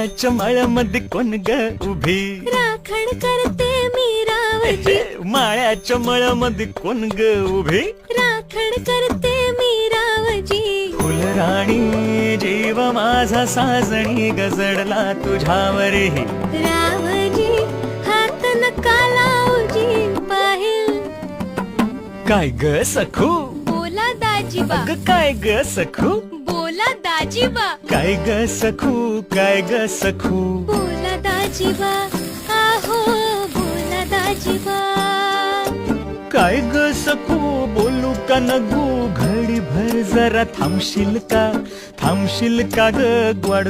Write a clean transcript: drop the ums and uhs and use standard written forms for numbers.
माळ्याच्या माळ्यामध्ये कोण ग उभी, राखण करते मी रावजी, माळ्याच्या माळ्यामध्ये कोण ग उभी, राखण करते मी रावजी. फुलराणी जीव माझा साजणी गजडला तुझ्यावरही, रावजी हात नका लावजी, पाहिल काय ग सखू, बोला दाजीबा, अग काय ग सखू, बोला दाजीबा, काय ग सखू, काय ग सखू, बोला दाजीबा, आहो बोला दाजीबा. काय ग सखू बोलू का नगू, घडी भर जरा थांबशील का ग ग्वाड.